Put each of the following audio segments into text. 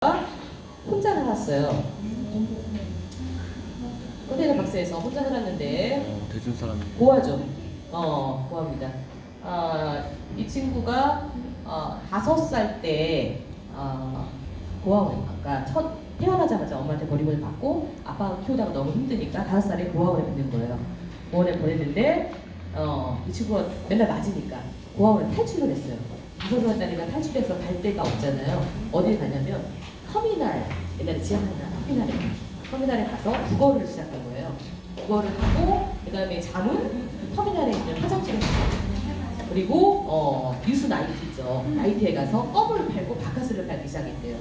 혼자 살았어요. 컨테이너 박스에서 혼자 살았는데 대준 사람. 고아죠. 고아입니다. 이 친구가 5살 때 고아원이니까 태어나자마자 엄마한테 버림을 받고 아빠가 키우다가 너무 힘드니까 5살에 고아원에 보낸 거예요. 고아원에 보냈는데 이 친구가 맨날 맞으니까 고아원에 탈출을 했어요. 5살 다니까 탈출해서 갈 데가 없잖아요. 어딜 가냐면 터미널, 옛날에 지하철이나 터미널에 가서 국어를 시작한 거예요. 국어를 하고 그 다음에 잠은 터미널에 있는 화장실에 갔어요. 그리고 뉴스 나이트 있죠. 나이트에 가서 껌을 팔고 바카스를 팔기 시작했대요.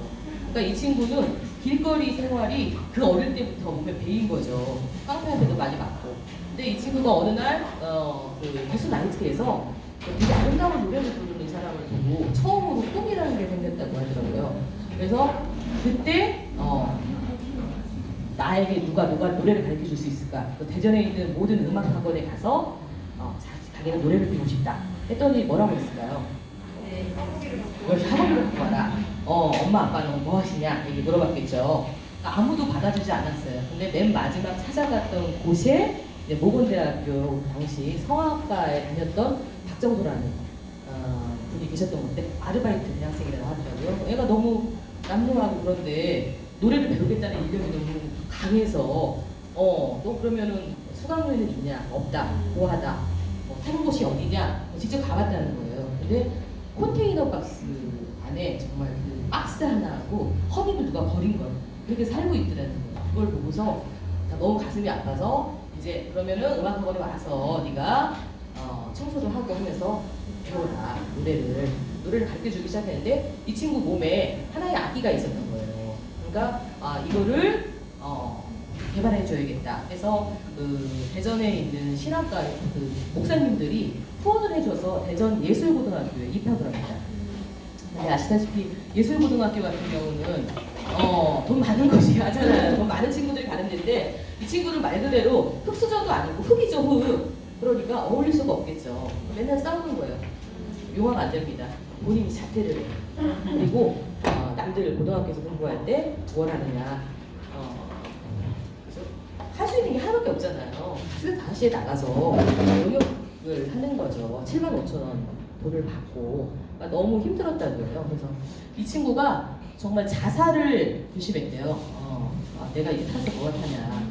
그러니까 이 친구는 길거리 생활이 그 어릴 때부터 몸에 배인 거죠. 깡패한테도 많이 맞고. 근데 이 친구가 어느 날 그 뉴스 나이트에서 되게 아름다운 노래를 부르는 사람을 보고 처음으로 꿈이라는 게 생겼다고 하더라고요. 그래서 그때 나에게 누가 노래를 가르쳐 줄 수 있을까? 대전에 있는 모든 음악 학원에 가서 자기는 노래를 배우고 싶다 했더니 뭐라고 했을까요? 여기 학원을 갖고 와라. 엄마 아빠는 뭐 하시냐? 이렇게 물어봤겠죠. 그러니까 아무도 받아주지 않았어요. 근데 맨 마지막 찾아갔던 곳에 모건대학교 당시 성악과에 다녔던 박정도라는 분이 계셨던 건데 아르바이트 대학생이라고 하더라고요. 애가 너무 남녀하고 그런데 노래를 배우겠다는 일념이 너무 강해서 너 그러면은 수강료는 있냐? 없다. 고하다. 사는 곳이 어디냐? 직접 가봤다는 거예요. 근데 컨테이너 박스 안에 정말 그 박스 하나하고 허니를 누가 버린 걸 그렇게 살고 있더라는 거예요. 그걸 보고서 너무 가슴이 아파서 이제 그러면은 음악학원에 와서 네가 청소도 하고 하면서 배워라. 노래를 가르쳐주기 시작했는데 이 친구 몸에 하나의 악기가 있었던 거예요. 그러니까 이거를 개발해줘야겠다. 그래서 그 대전에 있는 신학과 그 목사님들이 후원을 해줘서 대전 예술고등학교에 입학을 합니다. 근데 아시다시피 예술고등학교 같은 경우는 돈 많은 것이 하잖아요. 돈 많은 친구들이 가는 데인데 이 친구는 말 그대로 흙수저도 아니고 흙이죠, 흙. 그러니까 어울릴 수가 없겠죠. 맨날 싸우는 거예요. 용화가 안 됩니다. 본인이 자퇴를 해요. 그리고 남들 고등학교에서 공부할 때 뭘 하느냐. 할 수 있는 게 하나밖에 없잖아요. 그래서 다시에 나가서 노력을 하는 거죠. 75,000원 돈을 받고 너무 힘들었다고요. 그래서 이 친구가 정말 자살을 결심했대요. 내가 이제 타서 뭐가 타냐.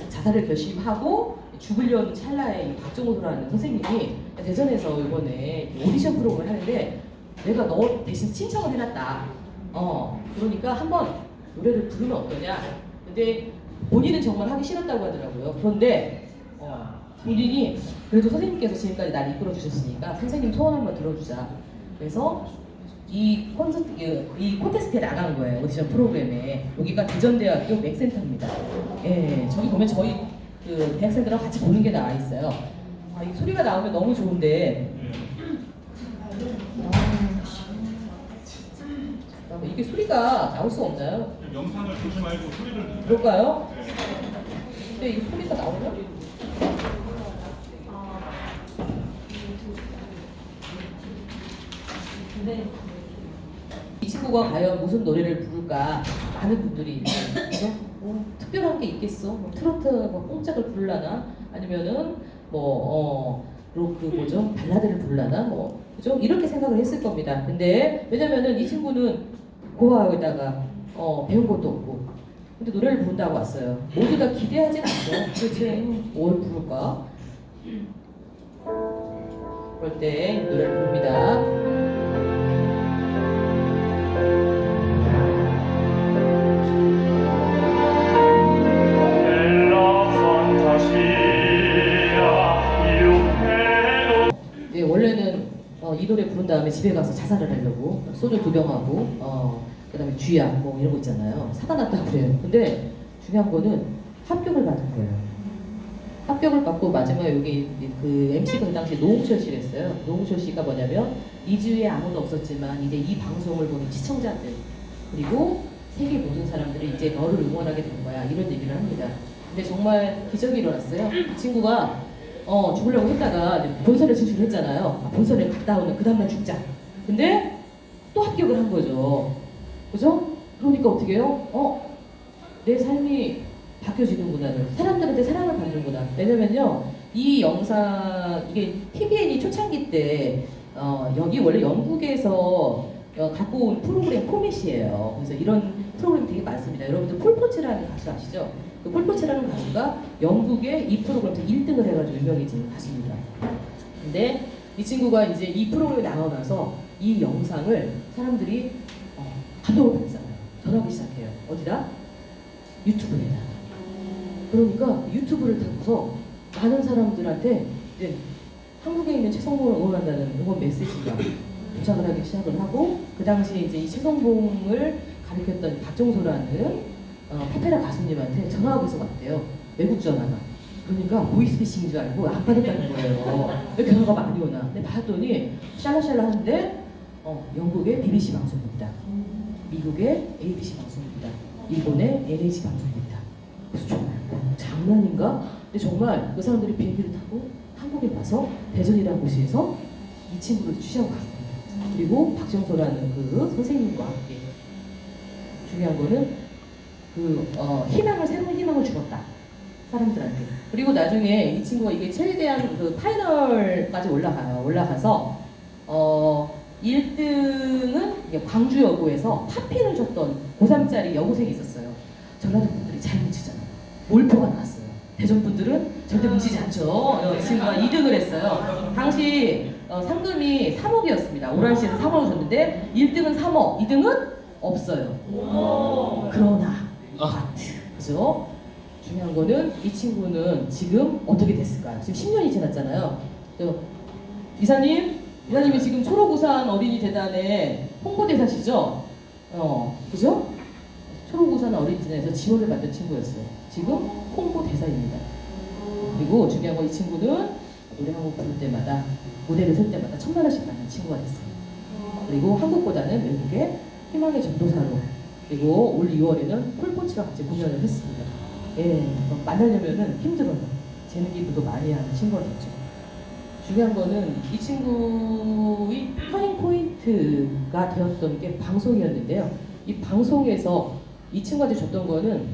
자살을 결심하고 죽으려는 찰나에 이 박정호라는 선생님이 대전에서 이번에 오디션 프로그램을 하는데 내가 너 대신 신청을 해놨다. 그러니까 한번 노래를 부르면 어떠냐. 근데 본인은 정말 하기 싫었다고 하더라고요. 그런데 본인이 그래도 선생님께서 지금까지 날 이끌어 주셨으니까 선생님 소원 한번 들어주자. 그래서 이 콘테스트에 나간 거예요. 오디션 프로그램에. 여기가 대전대학교 맥센터입니다. 예, 저기 보면 저희 그 대학생들하고 같이 보는 게 나와 있어요. 이 소리가 나오면 너무 좋은데 이게 소리가 나올 수 없나요? 영상을 보지 말고 소리를 그럴까요? 근데 이게 소리가 나오나? 이 친구가 과연 무슨 노래를 부를까 많은 분들이 특별한 게 있겠어? 트로트 뽕짝을 부르려나? 아니면은 로크 발라드를 부르려나? 그죠? 이렇게 생각을 했을 겁니다. 근데 왜냐면은 이 친구는 고아에다가 배운 것도 없고 근데 노래를 부른다고 왔어요. 모두 다 기대하진 않죠. 도대체 뭘 부를까? 그럴 때 노래를 부릅니다. 원래는 이 노래 부른 다음에 집에 가서 자살을 하려고 소주 2병하고 그다음에 쥐약 이런 거 있잖아요. 사다 놨다고 그래요. 근데 중요한 거는 합격을 받은 거예요. 합격을 받고 마지막에 여기 그 MC가 그 당시 노홍철 씨랬어요. 노홍철 씨가 뭐냐면 이 주위에 아무도 없었지만 이제 이 방송을 보는 시청자들 그리고 세계 모든 사람들이 이제 너를 응원하게 된 거야 이런 얘기를 합니다. 근데 정말 기적이 일어났어요. 이 친구가 죽으려고 했다가 본선에 진출했잖아요. 본선에 갔다 오면 그 다음날 죽자. 근데 또 합격을 한 거죠. 그죠? 그러니까 어떻게 해요? 내 삶이 바뀌어지는구나. 사람들한테 사랑을 받는구나. 왜냐면요, 이 영상, 이게 TVN이 초창기 때, 여기 원래 영국에서 갖고 온 프로그램 포맷이에요. 그래서 이런 프로그램 되게 많습니다. 여러분들 폴포츠라는 가수 아시죠? 그 폴포츠라는 가수가 영국의 이 프로그램에서 1등을 해가지고 유명해진 가수입니다. 근데 이 친구가 이제 이 프로그램에 나가고 나서 이 영상을 사람들이 감동을 받잖아요. 전하기 시작해요. 어디다? 유튜브에다. 그러니까 유튜브를 타고서 많은 사람들한테 이제 한국에 있는 최성봉을 응원한다는 응원 메시지가 도착을 하기 시작을 하고, 그 당시에 이제 이 최성봉을 가리켰던 박정소라는 파페라 가수님한테 전화가 계속 왔대요. 외국 전화가. 그러니까 보이스피싱인 줄 알고 안 받았다는 거예요. 왜 전화가 많이 오나? 근데 봤더니 샬라샬라 하는데 영국의 BBC 방송입니다. 미국의 ABC 방송입니다. 일본의 NH 방송입니다. 그래서 정말 장난인가? 근데 정말 그 사람들이 비행기를 타고 한국에 와서 대전이라는 곳에서 이 친구를 취재하고 갔습니다. 그리고 박정소라는 그 선생님과 함께. 중요한 거는 새로운 희망을 주었다. 사람들한테. 그리고 나중에 이 친구가 이게 최대한 그 파이널까지 올라가서 1등은 광주여고에서 팝핀을 줬던 고3짜리 여고생이 있었어요. 전라도 분들이 잘 뭉치잖아요. 몰표가 나왔어요. 대전 분들은 절대 뭉치지 않죠. 이 친구가 2등을 했어요. 당시 상금이 3억이었습니다. 오란시에서 3억을 줬는데 1등은 3억, 2등은 없어요. 그러나 아파트, 그죠? 중요한 거는 이 친구는 지금 어떻게 됐을까요? 지금 10년이 지났잖아요. 이사님이 지금 초록우산 어린이 대단의 홍보대사시죠? 그죠? 초록우산 어린이 대단에서 지원을 받은 친구였어요. 지금 홍보대사입니다. 그리고 중요한 건 이 친구는 노래 한 곡 부를 때마다, 무대를 설 때마다 1,000만 원씩 받는 친구가 됐어요. 그리고 한국보다는 외국의 희망의 전도사로, 그리고 올 2월에는 폴포츠랑 같이 공연을 했습니다. 예, 만나려면은 힘들어요. 재능 기부도 많이 하는 친구가 됐죠. 중요한 거는 이 친구의 터닝 포인트가 되었던 게 방송이었는데요. 이 방송에서 이 친구한테 줬던 거는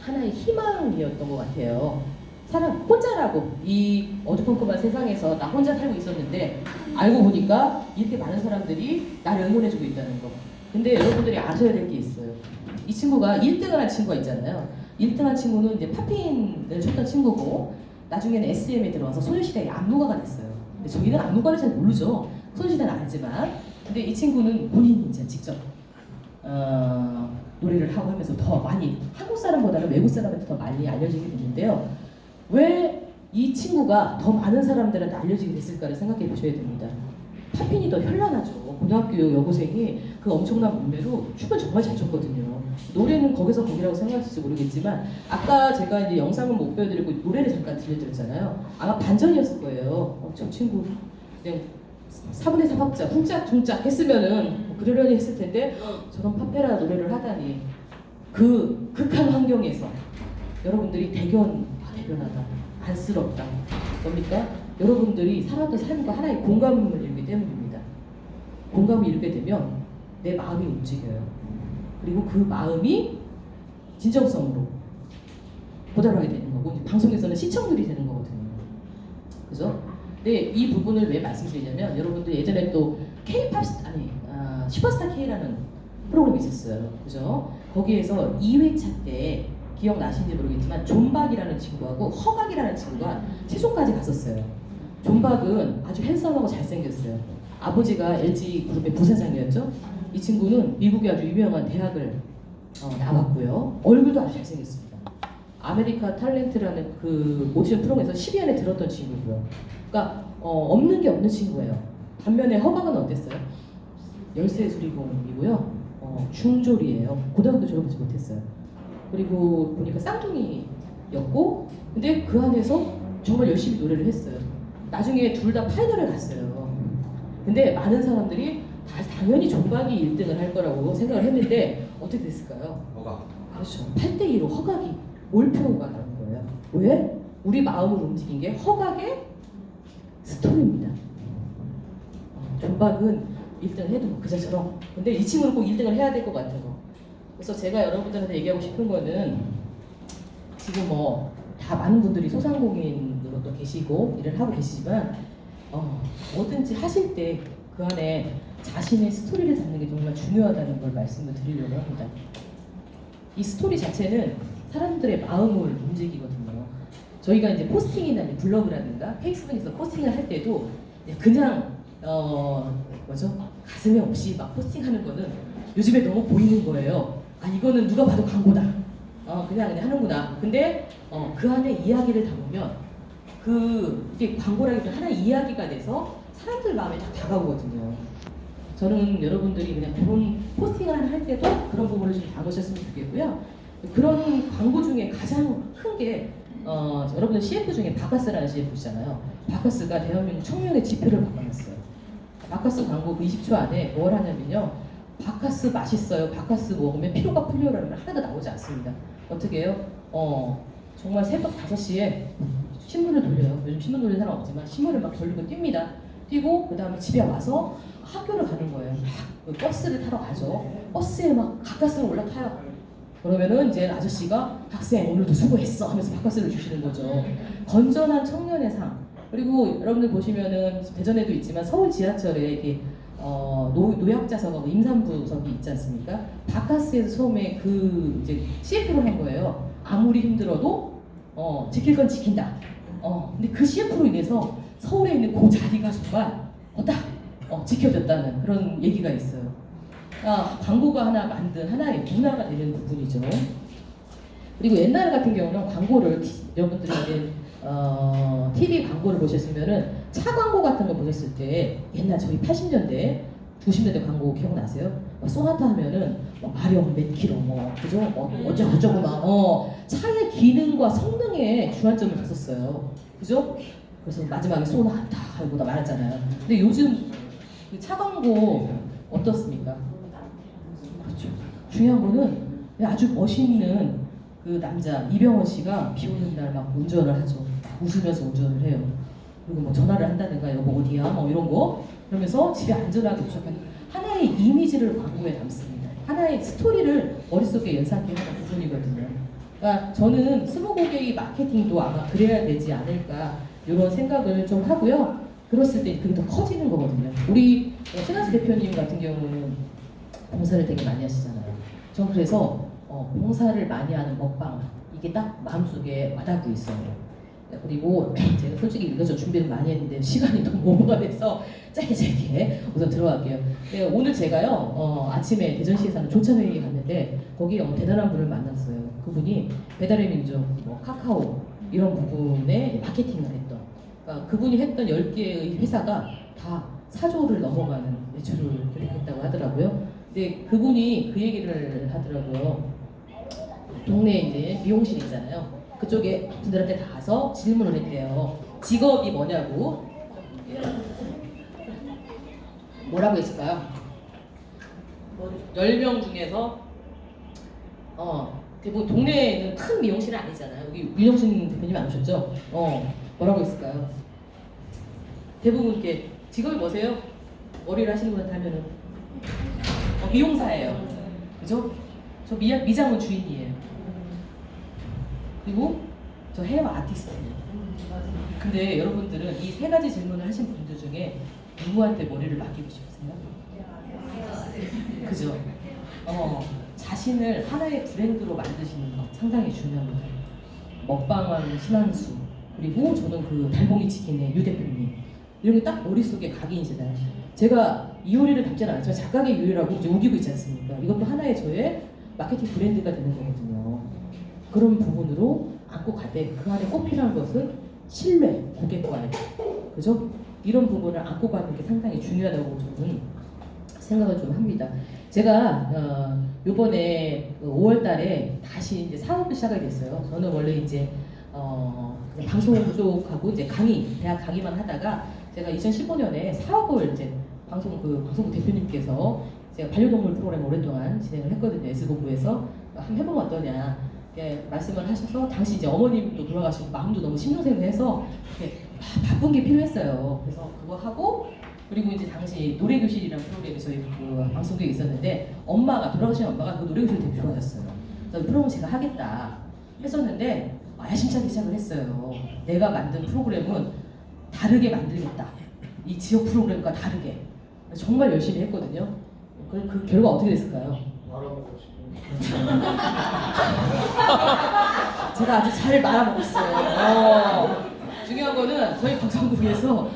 하나의 희망이었던 것 같아요. 사람 혼자라고, 이 어두컴컴한 세상에서 나 혼자 살고 있었는데 알고 보니까 이렇게 많은 사람들이 나를 응원해주고 있다는 거. 근데 여러분들이 아셔야 될 게 있어요. 이 친구가 1등을 한 친구가 있잖아요. 1등한 친구는 이제 팝핀을 쳤던 친구고, 나중에는 SM에 들어와서 소녀시대의 안무가가 됐어요. 근데 저희는 안무가를 잘 모르죠. 소녀시대는 알지만. 근데 이 친구는 본인이 이제 직접 노래를 하고 하면서 더 많이, 한국 사람보다는 외국 사람한테 더 많이 알려지게 됐는데요. 왜 이 친구가 더 많은 사람들한테 알려지게 됐을까를 생각해 보셔야 됩니다. 팝핀이 더 현란하죠. 고등학교 여고생이 그 엄청난 몸매로 춤을 정말 잘 췄거든요. 노래는 거기서 거기라고 생각하실지 모르겠지만, 아까 제가 이제 영상을 못 보여드리고 노래를 잠깐 들려드렸잖아요. 아마 반전이었을 거예요. 저 친구 그냥 4분의 3박자 쿵짝쿵짝 했으면은 그러려니 했을 텐데, 저런 파페라 노래를 하다니, 그 극한 환경에서 여러분들이 대견하다, 안쓰럽다, 뭡니까? 여러분들이 살았던 삶과 하나의 공감을 이루기 때문입니다. 공감을 이루게 되면 내 마음이 움직여요. 그리고 그 마음이 진정성으로 보답하게 되는 거고, 방송에서는 시청률이 되는 거거든요. 그죠? 근데 이 부분을 왜 말씀드리냐면, 여러분들 예전에 또 슈퍼스타 K라는 프로그램이 있었어요. 그죠? 거기에서 2회차 때 기억나시는지 모르겠지만 존박이라는 친구하고 허각이라는 친구가 최종까지 갔었어요. 존박은 아주 핸섬하고 잘생겼어요. 아버지가 LG그룹의 부사장이었죠. 이 친구는 미국의 아주 유명한 대학을 나왔고요. 얼굴도 아주 잘생겼습니다. 아메리카 탤런트라는 그 오디션 프로그램에서 10위 안에 들었던 친구고요. 그러니까 없는 게 없는 친구예요. 반면에 허각은 어땠어요? 열쇠 수리공이고요. 중졸이에요. 고등학교 졸업하지 못했어요. 그리고 보니까 쌍둥이였고, 근데 그 안에서 정말 열심히 노래를 했어요. 나중에 둘 다 파이널을 갔어요. 근데 많은 사람들이 당연히 존박이 1등을 할 거라고 생각을 했는데 어떻게 됐을까요? 허각. 그렇죠. 8대2로 허각이 몰표가 나온 거예요. 왜? 우리 마음을 움직인 게 허각의 스토리입니다. 존박은 1등 해도 그저처럼. 근데 이 친구는 꼭 1등을 해야 될 것 같은 거. 그래서 제가 여러분들한테 얘기하고 싶은 거는 지금 뭐 다 많은 분들이 소상공인으로 또 계시고 일을 하고 계시지만 뭐든지 하실 때 그 안에 자신의 스토리를 잡는 게 정말 중요하다는 걸 말씀을 드리려고 합니다. 이 스토리 자체는 사람들의 마음을 움직이거든요. 저희가 이제 포스팅이나 블로그라든가 페이스북에서 포스팅을 할 때도 그냥 뭐죠? 가슴에 없이 막 포스팅하는 거는 요즘에 너무 보이는 거예요. 아 이거는 누가 봐도 광고다. 그냥 하는구나. 근데 그 안에 이야기를 담으면 이게 광고라기보다 하나의 이야기가 돼서 사람들 마음에 딱 다가오거든요. 저는 여러분들이 그냥 그런 포스팅을 할 때도 그런 부분을 좀 담으셨으면 좋겠고요. 그런 광고 중에 가장 큰 게 여러분들 CF 중에 바카스라는 CF 있잖아요. 바카스가 대한민국 청년의 지표를 바꿔놨어요. 바카스 광고 그 20초 안에 뭘 하냐면요. 바카스 맛있어요. 바카스 먹으면 피로가 풀려라는 말 하나도 나오지 않습니다. 어떻게 해요? 정말 새벽 5시에 신문을 돌려요. 요즘 신문 돌리는 사람 없지만 신문을 막 돌리고 뜁니다. 뛰고 그 다음에 집에 와서 학교를 가는 거예요. 막 버스를 타러 가죠. 버스에 막 가까스로 올라타요. 그러면은 이제 아저씨가 학생 오늘도 수고했어 하면서 바카스를 주시는 거죠. 건전한 청년의 상. 그리고 여러분들 보시면은 대전에도 있지만 서울 지하철에 이렇게 노약자석하고 임산부석이 있지 않습니까? 바카스에서 처음에 이제 CF를 한 거예요. 아무리 힘들어도 지킬 건 지킨다. 근데 그 CF로 인해서 서울에 있는 그 자리가 정말 딱 지켜졌다는 그런 얘기가 있어요. 광고가 하나 만든 하나의 문화가 되는 부분이죠. 그리고 옛날 같은 경우는 광고를 여러분들이 이제 TV 광고를 보셨으면은 차 광고 같은 거 보셨을 때 옛날 저희 80년대 90년대 광고 기억나세요? 소나타 하면은 마력 몇 킬로 그죠? 어쩌고 막 차의 기능과 성능에 주안점을 뒀었어요. 그죠? 그래서 마지막에 소나타 하고 다 말했잖아요. 근데 요즘 그 차 광고 어떻습니까? 그렇죠. 중요한 거는 아주 멋있는 그 남자 이병헌 씨가 비 오는 날 막 운전을 하죠. 웃으면서 운전을 해요. 그리고 뭐 전화를 한다든가 여보 어디야 뭐 이런 거 그러면서 집에 안전하게 도착하는 하나의 이미지를 광고에 담습니다. 하나의 스토리를 머릿속에 연상케 하는 부분이거든요. 그러니까 저는 스무고개의 마케팅도 아마 그래야 되지 않을까 이런 생각을 좀 하고요. 그랬을 때 그게 더 커지는 거거든요. 우리 신한수 대표님 같은 경우는 봉사를 되게 많이 하시잖아요. 전 그래서 봉사를 많이 하는 먹방 이게 딱 마음속에 와닿고 있어요. 그리고 제가 솔직히 이것저것 준비를 많이 했는데 시간이 너무 오버가 돼서 짧게 우선 들어갈게요. 네, 오늘 제가요 아침에 대전시에 사는 조찬회의에 갔는데 거기 대단한 분을 만났어요. 그분이 배달의 민족, 카카오 이런 부분에 마케팅을 했던 그러니까 그분이 했던 10개의 회사가 다 4조를 넘어가는 매출을 기록했다고 하더라고요. 근데 그분이 그 얘기를 하더라고요. 동네에 이제 미용실이 있잖아요. 그쪽에 분들한테 다 가서 질문을 했대요. 직업이 뭐냐고. 뭐라고 했을까요? 10명 중에서 대부분 동네에는 큰 미용실은 아니잖아요. 여기 윤영순 대표님 안 오셨죠? 뭐라고 했을까요? 대부분 이렇게 직업이 뭐세요? 머리를 하시는 분한테 하면은 미용사예요. 그죠? 저 미장원 주인이에요. 그리고 저 헤어 아티스트예요. 근데 여러분들은 이 3가지 질문을 하신 분들 중에 누구한테 머리를 맡기고 싶으세요? 그죠? 자신을 하나의 브랜드로 만드시는 거 상당히 중요합니다. 먹방왕 신한수 그리고 저는 그 달봉이 치킨의 유 대표님 이런 게 딱 머릿속에 각인이시잖아요. 제가 이 요리를 담지는 않았지만 작가의 요리라고 이제 우기고 있지 않습니까? 이것도 하나의 저의 마케팅 브랜드가 되는 거거든요. 그런 부분으로 안고 가되 그 안에 꼭 필요한 것은 신뢰, 고객과의 그죠? 이런 부분을 안고 가는 게 상당히 중요하다고 저는 생각을 좀 합니다. 제가 요번에 5월달에 다시 이제 사업을 시작하게 됐어요. 저는 원래 이제 방송 쪽하고 이제 대학 강의만 하다가 제가 2015년에 사업을 이제 방송국 대표님께서 제가 반려동물 프로그램 오랫동안 진행을 했거든요. S본부에서 한번 해보면 어떠냐 이렇게 말씀을 하셔서 당시 이제 어머님도 돌아가시고 마음도 너무 심동생해서 이렇게 바쁜 게 필요했어요. 그래서 그거 하고 그리고 이제 당시 노래교실이라는 프로그램이 저희 그 방송국에 있었는데 엄마가 돌아가신 엄마가 그 노래교실 대표 받았어요. 그래서 프로그램 제가 하겠다 했었는데 야심차게 시작을 했어요. 내가 만든 프로그램은 다르게 만들겠다. 이 지역 프로그램과 다르게. 정말 열심히 했거든요. 그 결과 어떻게 됐을까요? 말아먹고 싶은. 제가 아주 잘 말아먹었어요. 중요한 거는 저희 방송국에서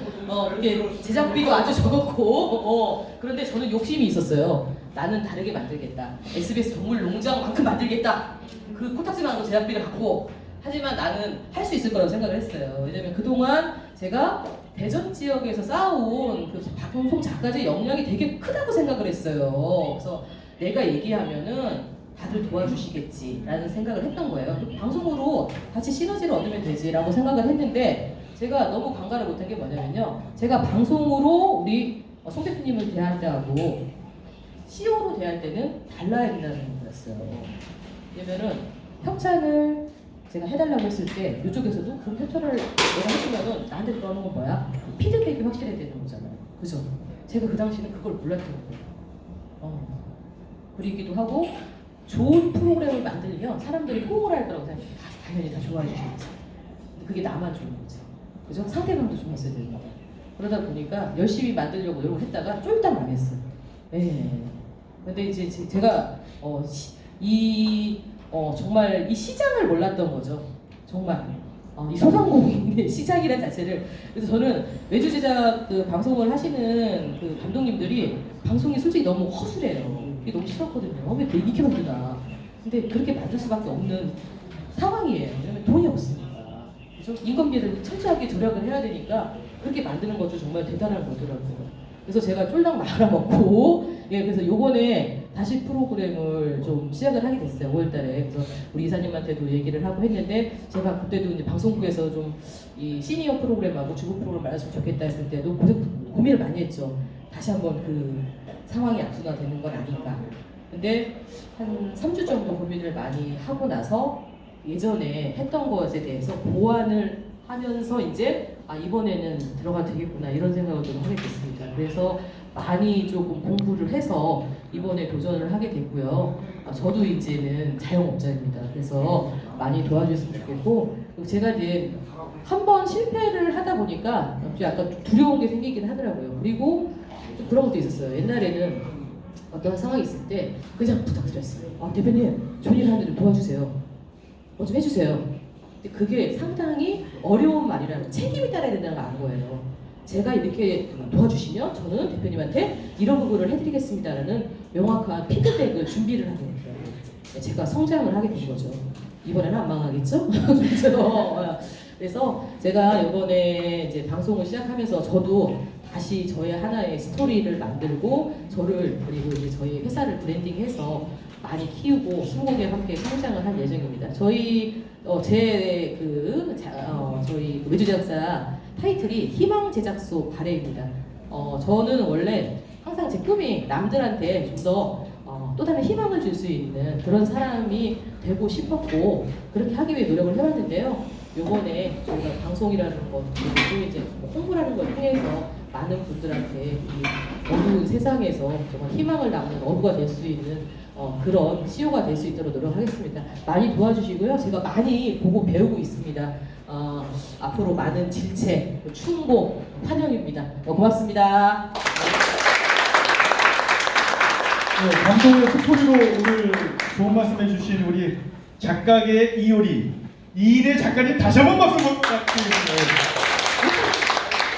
이렇게 제작비도 아주 적었고 그런데 저는 욕심이 있었어요. 나는 다르게 만들겠다. SBS 동물농장만큼 만들겠다. 그 코딱지만한 거 제작비를 갖고 하지만 나는 할 수 있을 거라고 생각을 했어요. 왜냐면 그동안 제가 대전 지역에서 쌓아온 그 방송 작가의 역량이 되게 크다고 생각을 했어요. 그래서 내가 얘기하면은 다들 도와주시겠지라는 생각을 했던 거예요. 방송으로 같이 시너지를 얻으면 되지라고 생각을 했는데 제가 너무 간과를 못한 게 뭐냐면요. 제가 방송으로 우리 송 대표님을 대할 때하고 CEO로 대할 때는 달라야 된다는 거였어요. 왜냐면은 협찬을 제가 해달라고 했을 때 이쪽에서도 그럼 협찬을 내가 해주면은 나한테 들어오는 건 뭐야? 피드백이 확실해야 되는 거잖아요. 그죠? 제가 그 당시는 그걸 몰랐던 거예요. 그리기도 하고 좋은 프로그램을 만들면 사람들이 호응을 할 거라고 생각해요. 당연히 다 좋아해 주시겠지. 근데 그게 나만 좋은 거지. 그죠? 상대방도 좋았어야 되는 거야. 그러다 보니까 열심히 만들려고 노력을 했다가 쫄딱 망했어요. 예. 근데 이제 제가 정말 이 시장을 몰랐던 거죠. 정말 이 소상공인의 시장이라는 자체를. 그래서 저는 외주 제작 그 방송을 하시는 그 감독님들이 방송이 솔직히 너무 허술해요. 이게 너무 싫었거든요. 왜 이렇게 만드나. 근데 그렇게 만들 수밖에 없는 상황이에요. 왜냐면 돈이 없으니까. 그래서 인건비를 철저하게 절약을 해야 되니까 그렇게 만드는 것도 정말 대단한 거더라고요. 그래서 제가 쫄딱 말아먹고 그래서 요번에 다시 프로그램을 좀 시작을 하게 됐어요. 5월달에. 그래서 우리 이사님한테도 얘기를 하고 했는데 제가 그때도 이제 방송국에서 좀 이 시니어 프로그램하고 주부 프로그램 말했으면 좋겠다 했을 때도 고민을 많이 했죠. 다시 한번 그 상황이 악순환되는 건 아닌가. 근데 한 3주 정도 고민을 많이 하고 나서 예전에 했던 것에 대해서 보완을 하면서 이제 이번에는 들어가도 되겠구나 이런 생각을 좀 하게 됐습니다. 그래서 많이 조금 공부를 해서 이번에 도전을 하게 됐고요. 저도 이제는 자영업자입니다. 그래서 많이 도와주셨으면 좋겠고 제가 이제 한번 실패를 하다 보니까 좀 약간 두려운 게 생기긴 하더라고요. 그리고 좀 그런 것도 있었어요. 옛날에는 어떤 상황이 있을 때 그냥 부탁드렸어요. 대표님, 좋은 일 하는데 좀 도와주세요. 뭐 좀 해주세요. 근데 그게 상당히 어려운 말이라는 책임이 따라야 된다는 걸 안 거예요. 제가 이렇게 도와주시면 저는 대표님한테 이런 부분을 해드리겠습니다라는 명확한 피드백을 준비를 하게 됐어요. 제가 성장을 하게 된 거죠. 이번에는 안 망하겠죠? 그렇죠? 그래서 제가 이번에 이제 방송을 시작하면서 저도 다시 저의 하나의 스토리를 만들고 저를 그리고 이제 저희 회사를 브랜딩해서 많이 키우고 20개 함께 성장을 할 예정입니다. 저희 저희 외주 제작사 타이틀이 희망 제작소 발해입니다. 저는 원래 항상 제 꿈이 남들한테 좀 더 또 다른 희망을 줄 수 있는 그런 사람이 되고 싶었고 그렇게 하기 위해 노력을 해왔는데요. 요번에 저희가 방송이라는 것 그리고 이제 홍보라는 걸 통해서 많은 분들한테 이 어두운 세상에서 정말 희망을 낳는 어부가 될 수 있는 그런 CEO가 될 수 있도록 노력하겠습니다. 많이 도와주시고요. 제가 많이 보고 배우고 있습니다. 앞으로 많은 질책, 충고 환영입니다. 고맙습니다. 네, 방송의 스토리로 오늘 좋은 말씀해 주신 우리 작가계 이효리 이인의 작가님 다시 한번 박수 부탁드립니다.